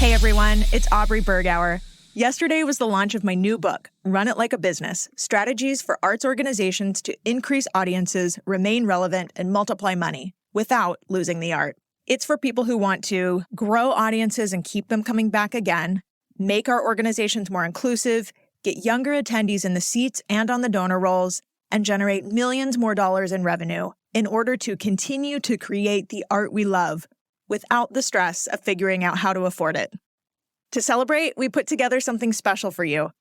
Hey everyone, it's Aubrey Bergauer. Yesterday was the launch of my new book, Run It Like a Business, Strategies for Arts Organizations to Increase Audiences, Remain Relevant, and Multiply Money without losing the art. It's for people who want to grow audiences and keep them coming back again, make our organizations more inclusive, get younger attendees in the seats and on the donor rolls, and generate millions more dollars in revenue in order to continue to create the art we love without the stress of figuring out how to afford it. To celebrate, we put together something special for you,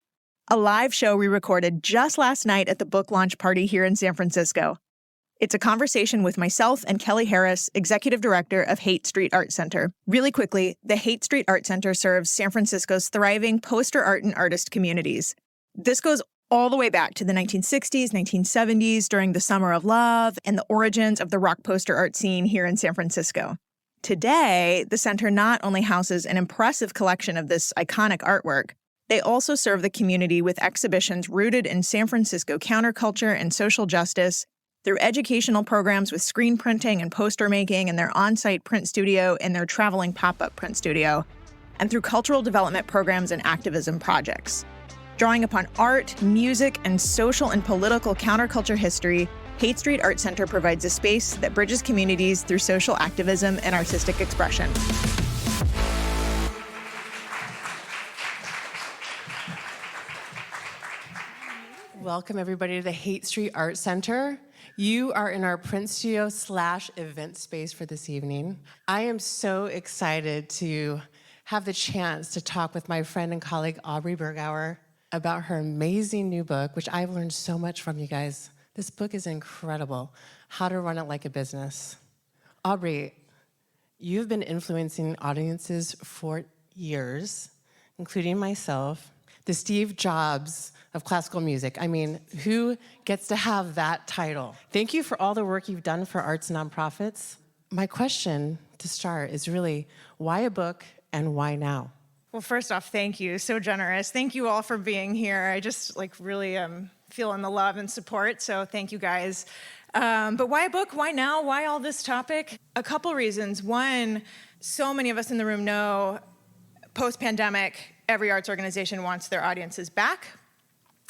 a live show we recorded just last night at the book launch party here in San Francisco. It's a conversation with myself and Kelly Harris, Executive Director of Haight Street Art Center. Really quickly, the Haight Street Art Center serves San Francisco's thriving poster art and artist communities. This goes all the way back to the 1960s, 1970s, during the Summer of Love and the origins of the rock poster art scene here in San Francisco. Today, the center not only houses an impressive collection of this iconic artwork, they also serve the community with exhibitions rooted in San Francisco counterculture and social justice, through educational programs with screen printing and poster making in their on-site print studio and their traveling pop-up print studio, and through cultural development programs and activism projects. Drawing upon art, music, and social and political counterculture history, Haight Street Art Center provides a space that bridges communities through social activism and artistic expression. Welcome everybody to the Haight Street Art Center. You are in our print studio / event space for this evening. I am so excited to have the chance to talk with my friend and colleague Aubrey Bergauer about her amazing new book, which I've learned so much from, you guys. This book is incredible, How to Run It Like a Business. Aubrey, you've been influencing audiences for years, including myself, the Steve Jobs of classical music. I mean, who gets to have that title? Thank you for all the work you've done for arts nonprofits. My question to start is really, why a book and why now? Well, first off, thank you. So generous. Thank you all for being here. I just really feeling the love and support, so thank you guys. But why a book? Why now? Why all this topic? A couple reasons. One, so many of us in the room know post-pandemic, every arts organization wants their audiences back.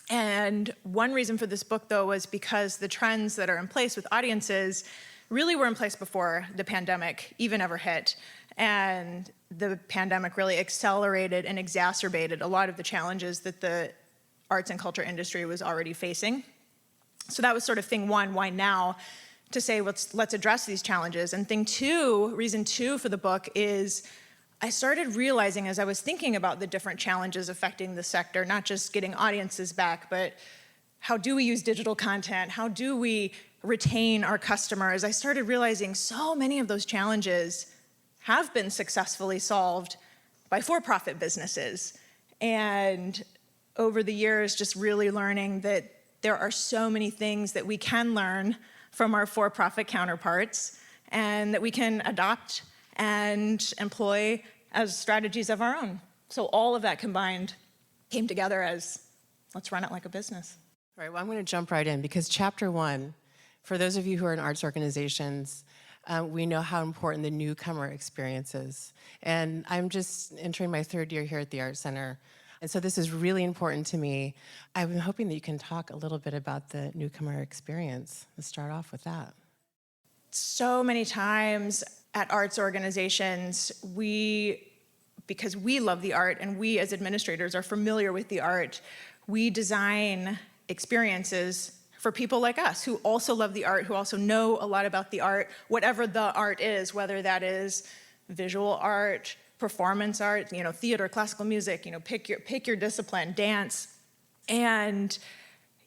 And one reason for this book, though, was because the trends that are in place with audiences really were in place before the pandemic even ever hit. And the pandemic really accelerated and exacerbated a lot of the challenges that the arts and culture industry was already facing. So that was sort of thing one, why now, to say let's address these challenges. And thing two, reason two for the book is I started realizing as I was thinking about the different challenges affecting the sector, not just getting audiences back, but how do we use digital content? How do we retain our customers? I started realizing so many of those challenges have been successfully solved by for-profit businesses. And over the years, just really learning that there are so many things that we can learn from our for-profit counterparts and that we can adopt and employ as strategies of our own. So all of that combined came together as, let's run it like a business. All right, well, I'm going to jump right in because chapter one, for those of you who are in arts organizations, we know how important the newcomer experience is. And I'm just entering my third year here at the Art Center. And so this is really important to me. I'm hoping that you can talk a little bit about the newcomer experience. Let's start off with that. So many times at arts organizations, because we love the art and we as administrators are familiar with the art, we design experiences for people like us who also love the art, who also know a lot about the art, whatever the art is, whether that is visual art, performance art, theater, classical music, pick your discipline, dance. And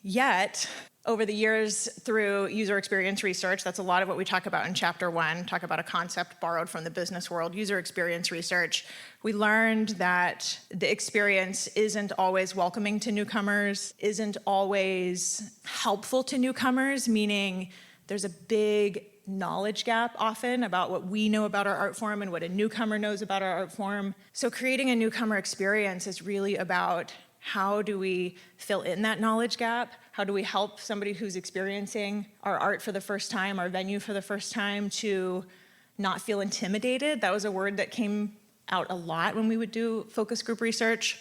yet, over the years through user experience research, that's a lot of what we talk about in chapter one, talk about a concept borrowed from the business world, user experience research. We learned that the experience isn't always welcoming to newcomers, isn't always helpful to newcomers, meaning there's a big knowledge gap often about what we know about our art form and what a newcomer knows about our art form. So creating a newcomer experience is really about how do we fill in that knowledge gap? How do we help somebody who's experiencing our art for the first time, our venue for the first time, to not feel intimidated? That was a word that came out a lot when we would do focus group research.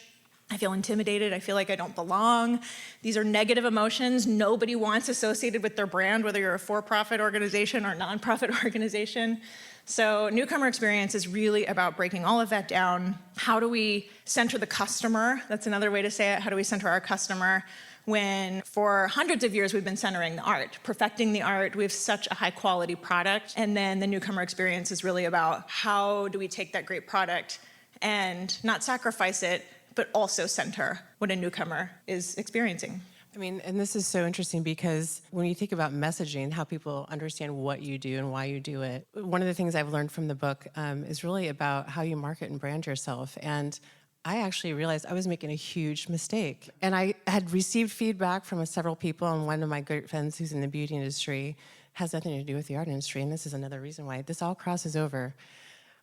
I feel intimidated. I feel like I don't belong. These are negative emotions nobody wants associated with their brand, whether you're a for-profit organization or nonprofit organization. So newcomer experience is really about breaking all of that down. How do we center the customer? That's another way to say it. How do we center our customer when for hundreds of years we've been centering the art, perfecting the art? We have such a high quality product. And then the newcomer experience is really about how do we take that great product and not sacrifice it, but also center what a newcomer is experiencing. I mean, and this is so interesting because when you think about messaging, how people understand what you do and why you do it, one of the things I've learned from the book is really about how you market and brand yourself. And I actually realized I was making a huge mistake. And I had received feedback from several people, and one of my good friends who's in the beauty industry has nothing to do with the art industry, and this is another reason why this all crosses over.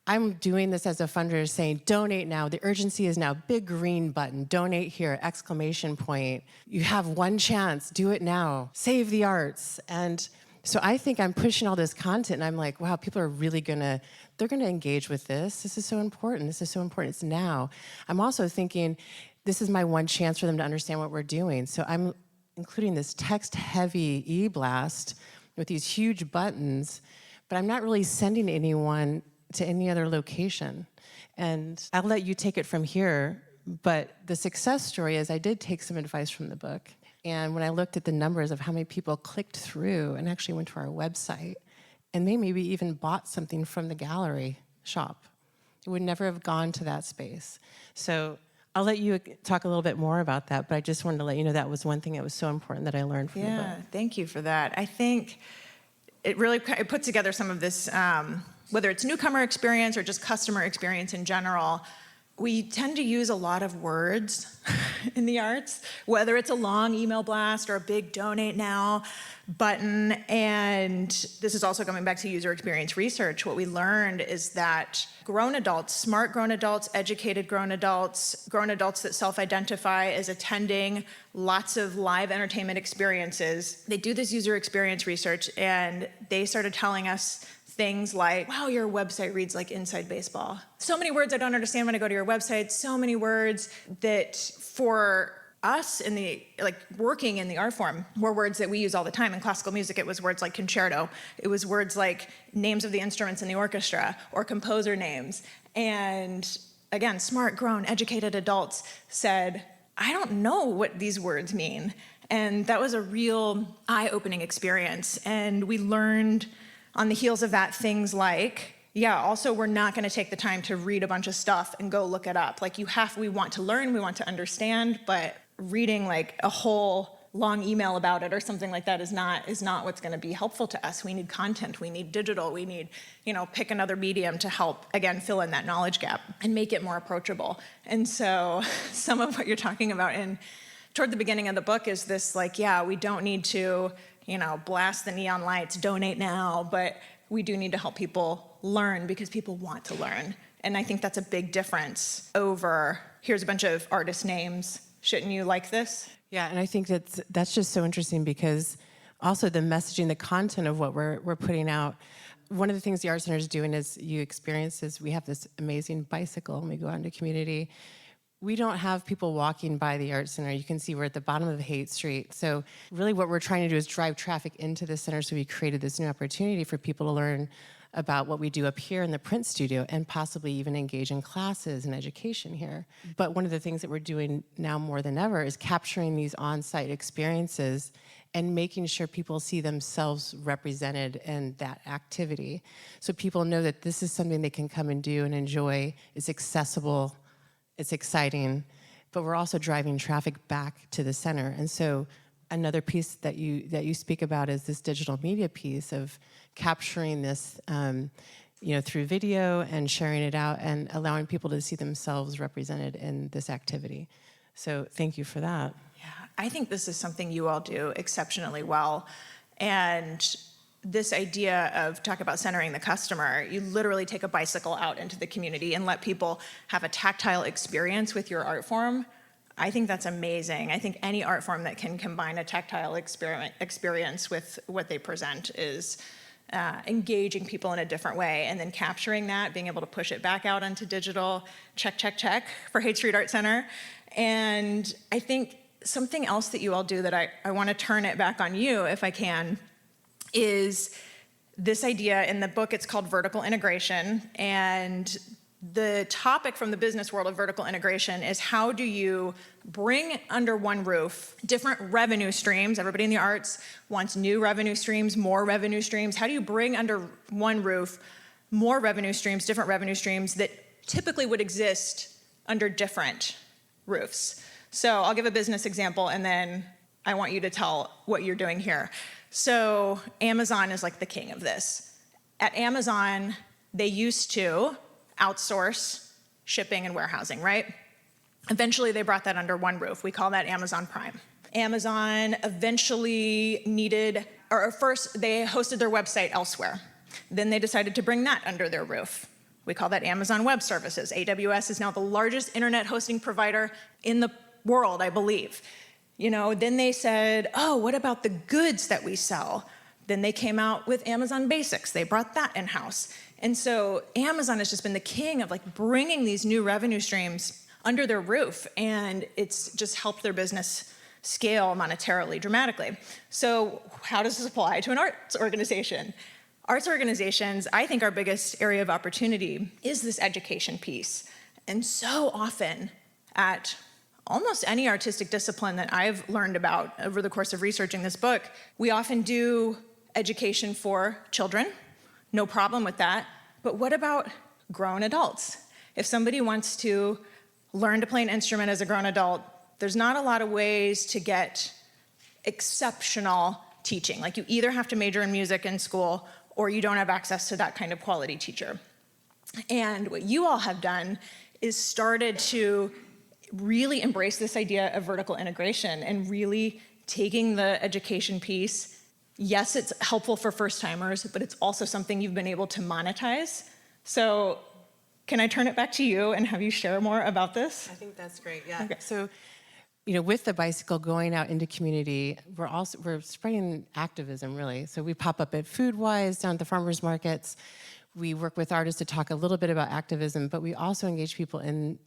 I'm doing this as a fundraiser saying, donate now. The urgency is now. Big green button. Donate here, exclamation point. You have one chance. Do it now. Save the arts. And so I think I'm pushing all this content, and I'm like, wow, people are really they're gonna engage with this. This is so important. This is so important. It's now. I'm also thinking, this is my one chance for them to understand what we're doing. So I'm including this text-heavy e-blast with these huge buttons, but I'm not really sending anyone to any other location. And I'll let you take it from here, but the success story is I did take some advice from the book. And when I looked at the numbers of how many people clicked through and actually went to our website, and they maybe even bought something from the gallery shop, it would never have gone to that space. So I'll let you talk a little bit more about that, but I just wanted to let you know that was one thing that was so important that I learned from the book. Yeah, thank you for that. I think it really puts together some of this, whether it's newcomer experience or just customer experience in general. We tend to use a lot of words in the arts, whether it's a long email blast or a big donate now button. And this is also coming back to user experience research. What we learned is that grown adults, smart grown adults, educated grown adults that self-identify as attending lots of live entertainment experiences, they do this user experience research, and they started telling us things like, wow, your website reads like inside baseball. So many words I don't understand when I go to your website, so many words that for us in the, working in the art form, were words that we use all the time. In classical music, it was words like concerto. It was words like names of the instruments in the orchestra or composer names. And again, smart, grown, educated adults said, I don't know what these words mean. And that was a real eye-opening experience. And we learned on the heels of that, things like, also we're not gonna take the time to read a bunch of stuff and go look it up. We want to learn, we want to understand, but reading like a whole long email about it or something like that is not what's gonna be helpful to us. We need content, we need digital, we need, pick another medium to help, again, fill in that knowledge gap and make it more approachable. And so some of what you're talking about toward the beginning of the book is this we don't need to blast the neon lights, donate now, but we do need to help people learn because people want to learn. And I think that's a big difference over, here's a bunch of artist names, shouldn't you like this? Yeah, and I think that's just so interesting because also the messaging, the content of what we're putting out. One of the things the Art Center is doing is you experience is we have this amazing bicycle and we go out into community. We don't have people walking by the Art Center. You can see we're at the bottom of Haight Street. So really what we're trying to do is drive traffic into the center, so we created this new opportunity for people to learn about what we do up here in the print studio and possibly even engage in classes and education here. But one of the things that we're doing now more than ever is capturing these on-site experiences and making sure people see themselves represented in that activity. So people know that this is something they can come and do and enjoy. It's accessible. It's exciting, but we're also driving traffic back to the center. And so another piece that you speak about is this digital media piece of capturing this through video and sharing it out and allowing people to see themselves represented in this activity. So thank you for that. Yeah, I think this is something you all do exceptionally well. And this idea of talk about centering the customer, you literally take a bicycle out into the community and let people have a tactile experience with your art form. I think that's amazing. I think any art form that can combine a tactile experience with what they present is engaging people in a different way, and then capturing that, being able to push it back out onto digital, check for Haight Street Art Center. And I think something else that you all do that I want to turn it back on you, if I can, is this idea. In the book, it's called vertical integration, and the topic from the business world of vertical integration is how do you bring under one roof different revenue streams? Everybody in the arts wants new revenue streams, more revenue streams. How do you bring under one roof more revenue streams, different revenue streams that typically would exist under different roofs? So I'll give a business example, and then I want you to tell what you're doing here. So Amazon is like the king of this. At Amazon, they used to outsource shipping and warehousing, right? Eventually, they brought that under one roof. We call that Amazon Prime. Amazon eventually first they hosted their website elsewhere. Then they decided to bring that under their roof. We call that Amazon Web Services. AWS is now the largest internet hosting provider in the world, I believe. Then they said, oh, what about the goods that we sell? Then they came out with Amazon Basics. They brought that in-house. And so Amazon has just been the king of bringing these new revenue streams under their roof, and it's just helped their business scale monetarily dramatically. So how does this apply to an arts organization? Arts organizations, I think our biggest area of opportunity is this education piece. And so often at almost any artistic discipline that I've learned about over the course of researching this book, we often do education for children. No problem with that. But what about grown adults? If somebody wants to learn to play an instrument as a grown adult, there's not a lot of ways to get exceptional teaching. You either have to major in music in school, or you don't have access to that kind of quality teacher. And what you all have done is started to really embrace this idea of vertical integration and really taking the education piece. Yes, it's helpful for first-timers, but it's also something you've been able to monetize. So can I turn it back to you and have you share more about this? I think that's great, yeah. Okay. So, with the bicycle going out into community, we're spreading activism, really. So we pop up at Foodwise, down at the farmers markets. We work with artists to talk a little bit about activism, but we also engage people in,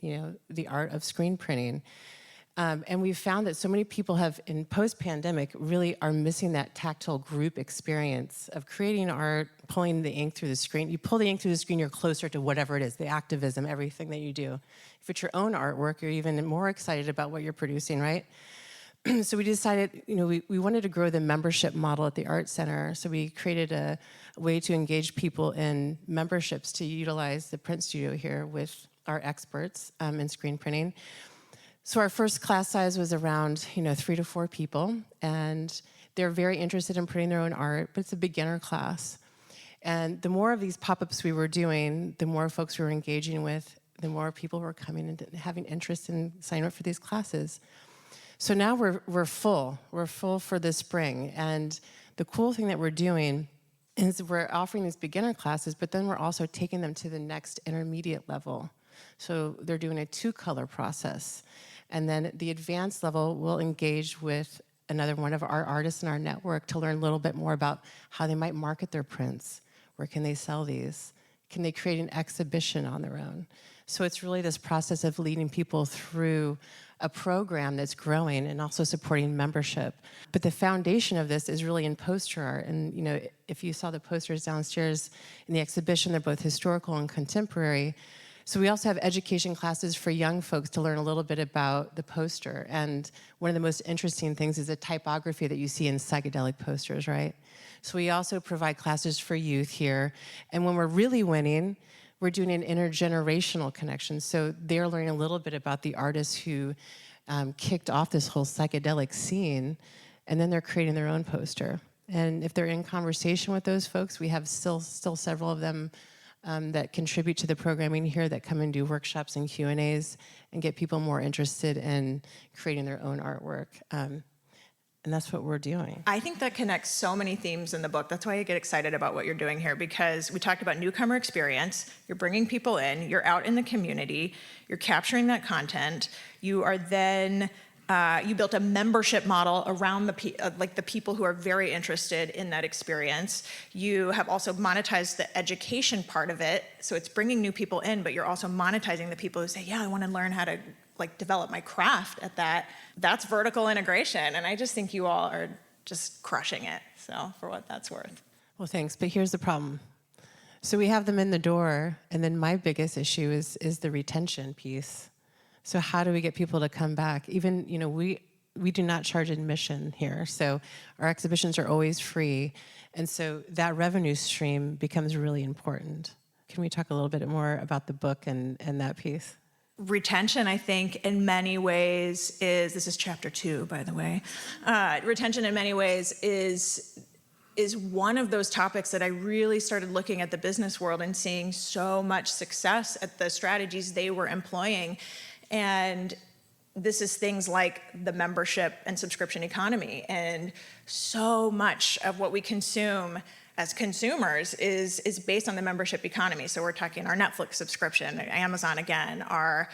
the art of screen printing. And we've found that so many people in post-pandemic, really are missing that tactile group experience of creating art, pulling the ink through the screen. You pull the ink through the screen, you're closer to whatever it is, the activism, everything that you do. If it's your own artwork, you're even more excited about what you're producing, right? So we decided, we wanted to grow the membership model at the Art Center. So we created a way to engage people in memberships to utilize the print studio here with our experts in screen printing. So our first class size was around, 3 to 4 people, and they're very interested in printing their own art, but it's a beginner class. And the more of these pop-ups we were doing, the more folks we were engaging with, the more people were coming and having interest in signing up for these classes. So now we're full. We're full for the spring. And the cool thing that we're doing is we're offering these beginner classes, but then we're also taking them to the next intermediate level. So they're doing a 2-color process. And then the advanced level will engage with another one of our artists in our network to learn a little bit more about how they might market their prints. Where can they sell these? Can they create an exhibition on their own? So it's really this process of leading people through a program that's growing and also supporting membership. But the foundation of this is really in poster art. And if you saw the posters downstairs in the exhibition, they're both historical and contemporary. So we also have education classes for young folks to learn a little bit about the poster. And one of the most interesting things is the typography that you see in psychedelic posters, right? So we also provide classes for youth here. And when we're really winning, we're doing an intergenerational connection. So they're learning a little bit about the artists who kicked off this whole psychedelic scene, and then they're creating their own poster. And if they're in conversation with those folks, we have still several of them that contribute to the programming here, that come and do workshops and Q&As and get people more interested in creating their own artwork. And that's what we're doing. I think that connects so many themes in the book. That's why I get excited about what you're doing here, because we talked about newcomer experience. You're bringing people in, you're out in the community, you're capturing that content. You are then You built a membership model around the people who are very interested in that experience. You have also monetized the education part of it, so it's bringing new people in, but you're also monetizing the people who say, yeah, I want to learn how to develop my craft at that. That's vertical integration, and I just think you all are just crushing it, so for what that's worth. Well, thanks, but here's the problem. So we have them in the door, and then my biggest issue is the retention piece. So how do we get people to come back? Even, we do not charge admission here, so our exhibitions are always free, and so that revenue stream becomes really important. Can we talk a little bit more about the book and that piece? Retention, I think, in many ways this is chapter 2, by the way. Retention in many ways is one of those topics that I really started looking at the business world and seeing so much success at the strategies they were employing. And this is things like the membership and subscription economy. And so much of what we consume as consumers is based on the membership economy. So we're talking our Netflix subscription, Amazon again, our,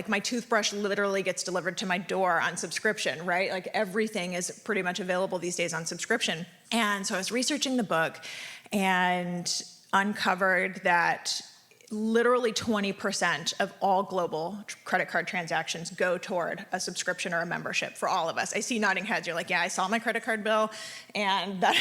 my toothbrush literally gets delivered to my door on subscription, right? Everything is pretty much available these days on subscription. And so I was researching the book and uncovered that literally 20% of all global credit card transactions go toward a subscription or a membership for all of us. I see nodding heads. You're like, yeah, I saw my credit card bill, and that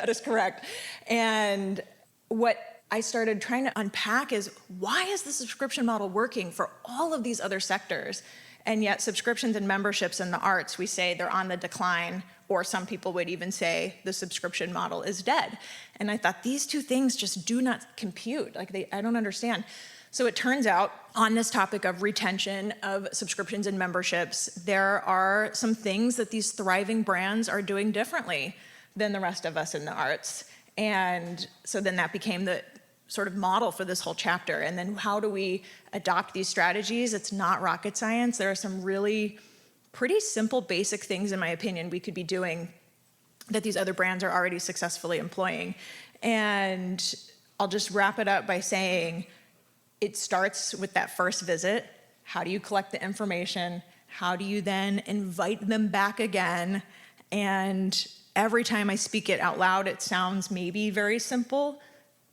is correct. And what I started trying to unpack is, why is the subscription model working for all of these other sectors? And yet subscriptions and memberships in the arts, we say they're on the decline, or some people would even say the subscription model is dead. And I thought, these two things just do not compute. I don't understand. So it turns out, on this topic of retention of subscriptions and memberships, there are some things that these thriving brands are doing differently than the rest of us in the arts. And so then that became the sort of model for this whole chapter. And then how do we adopt these strategies? It's not rocket science. There are some really pretty simple, basic things, in my opinion, we could be doing that these other brands are already successfully employing. And I'll just wrap it up by saying it starts with that first visit. How do you collect the information? How do you then invite them back again? And every time I speak it out loud, it sounds maybe very simple,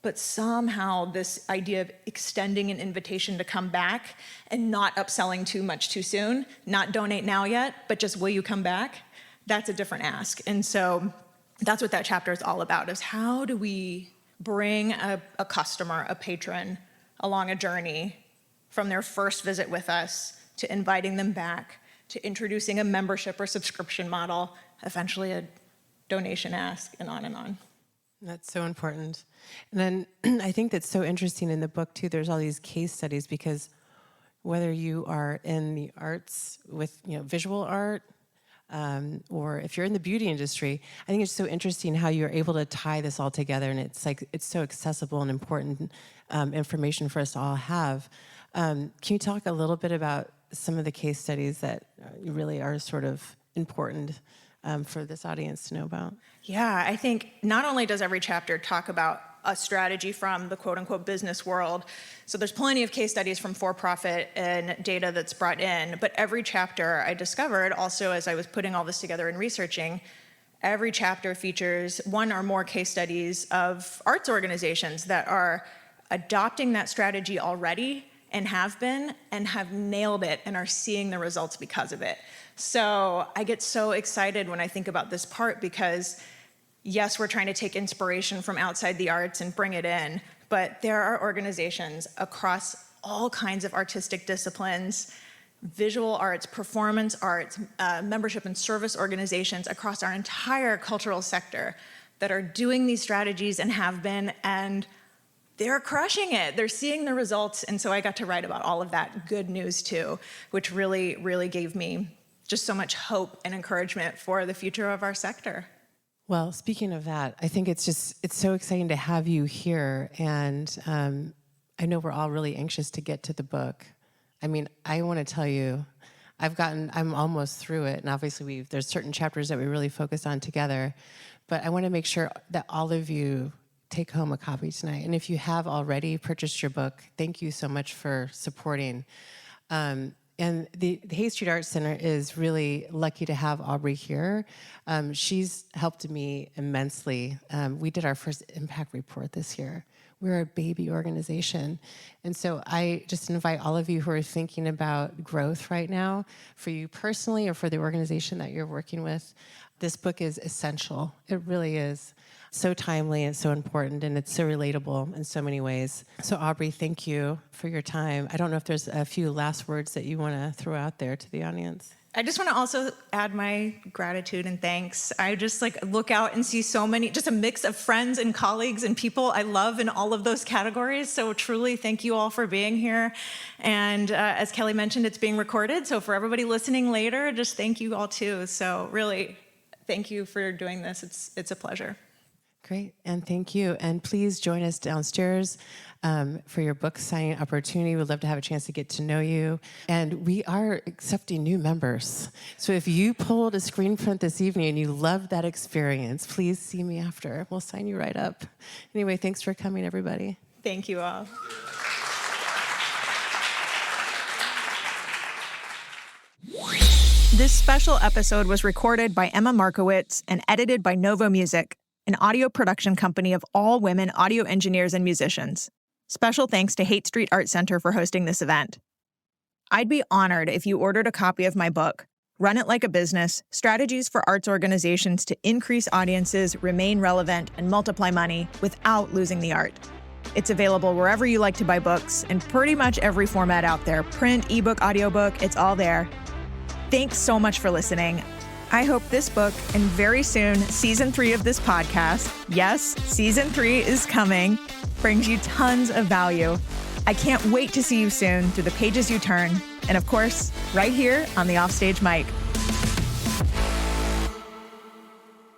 but somehow this idea of extending an invitation to come back and not upselling too much too soon, not donate now yet, but just will you come back? That's a different ask. And so that's what that chapter is all about, is how do we bring a customer, a patron, along a journey from their first visit with us to inviting them back, to introducing a membership or subscription model, eventually a donation ask, and on and on. That's so important. And then I think that's so interesting in the book too, there's all these case studies, because whether you are in the arts with visual art, or if you're in the beauty industry, I think it's so interesting how you're able to tie this all together, and it's so accessible and important information for us to all have. Can you talk a little bit about some of the case studies that really are sort of important for this audience to know about? Yeah, I think not only does every chapter talk about a strategy from the quote-unquote business world, so there's plenty of case studies from for-profit and data that's brought in, but every chapter I discovered, also as I was putting all this together and researching, every chapter features one or more case studies of arts organizations that are adopting that strategy already and have nailed it and are seeing the results because of it. So I get so excited when I think about this part, because yes, we're trying to take inspiration from outside the arts and bring it in, but there are organizations across all kinds of artistic disciplines, visual arts, performance arts, membership and service organizations across our entire cultural sector that are doing these strategies and have been, and they're crushing it. They're seeing the results. And so I got to write about all of that good news too, which really, really gave me just so much hope and encouragement for the future of our sector. Well, speaking of that, I think it's so exciting to have you here. And I know we're all really anxious to get to the book. I mean, I want to tell you, I'm almost through it. And obviously there's certain chapters that we really focus on together, but I want to make sure that all of you take home a copy tonight. And if you have already purchased your book, thank you so much for supporting. And And the Haight Street Arts Center is really lucky to have Aubrey here. She's helped me immensely. We did our first impact report this year. We're a baby organization. And so I just invite all of you who are thinking about growth right now, for you personally or for the organization that you're working with, this book is essential. It really is. So timely and so important, and it's so relatable in so many ways. So Aubrey, thank you for your time. I don't know if there's a few last words that you want to throw out there to the audience. I just want to also add my gratitude and thanks. I just look out and see so many, just a mix of friends and colleagues and people I love in all of those categories. So truly, thank you all for being here. And as Kelly mentioned, it's being recorded. So for everybody listening later, just thank you all too. So really, thank you for doing this. It's a pleasure. Great, and thank you. And please join us downstairs for your book signing opportunity. We'd love to have a chance to get to know you. And we are accepting new members. So if you pulled a screen print this evening and you loved that experience, please see me after. We'll sign you right up. Anyway, thanks for coming, everybody. Thank you all. This special episode was recorded by Emma Markowitz and edited by Novo Music, an audio production company of all women audio engineers and musicians. Special thanks to Haight Street Arts Center for hosting this event. I'd be honored if you ordered a copy of my book, Run It Like a Business: Strategies for Arts Organizations to Increase Audiences, Remain Relevant, and Multiply Money Without Losing the Art. It's available wherever you like to buy books, in pretty much every format out there: print, ebook, audiobook, it's all there. Thanks so much for listening. I hope this book, and very soon, season 3 of this podcast, yes, season 3 is coming, brings you tons of value. I can't wait to see you soon through the pages you turn, and of course, right here on the Offstage mic.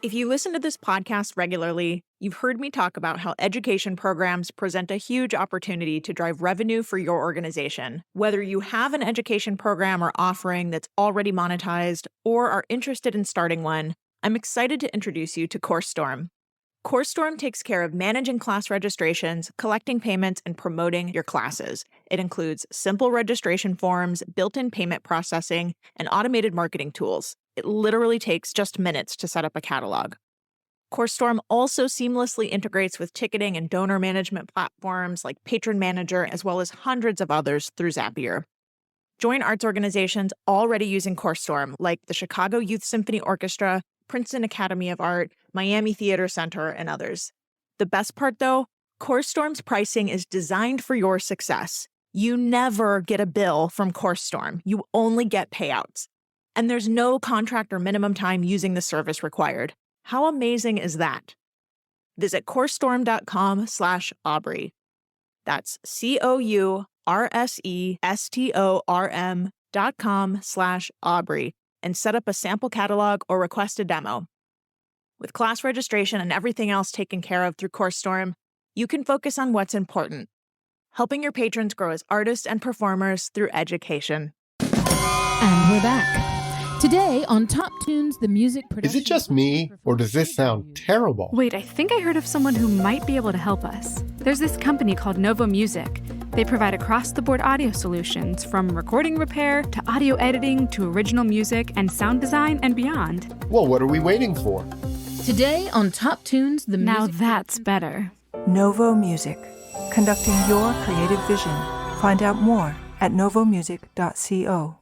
If you listen to this podcast regularly, you've heard me talk about how education programs present a huge opportunity to drive revenue for your organization. Whether you have an education program or offering that's already monetized or are interested in starting one, I'm excited to introduce you to CourseStorm. CourseStorm takes care of managing class registrations, collecting payments, and promoting your classes. It includes simple registration forms, built-in payment processing, and automated marketing tools. It literally takes just minutes to set up a catalog. CourseStorm also seamlessly integrates with ticketing and donor management platforms like Patron Manager, as well as hundreds of others through Zapier. Join arts organizations already using CourseStorm, like the Chicago Youth Symphony Orchestra, Princeton Academy of Art, Miami Theater Center, and others. The best part, though, CourseStorm's pricing is designed for your success. You never get a bill from CourseStorm. You only get payouts. And there's no contract or minimum time using the service required. How amazing is that? Visit CourseStorm.com/Aubrey. That's CourseStorm.com/Aubrey and set up a sample catalog or request a demo. With class registration and everything else taken care of through CourseStorm, you can focus on what's important: helping your patrons grow as artists and performers through education. And we're back. Today on Top Tunes, the music production... Is it just me, or does this sound terrible? Wait, I think I heard of someone who might be able to help us. There's this company called Novo Music. They provide across-the-board audio solutions, from recording repair to audio editing to original music and sound design and beyond. Well, what are we waiting for? Today on Top Tunes, the music... Now that's better. Novo Music, conducting your creative vision. Find out more at novomusic.co.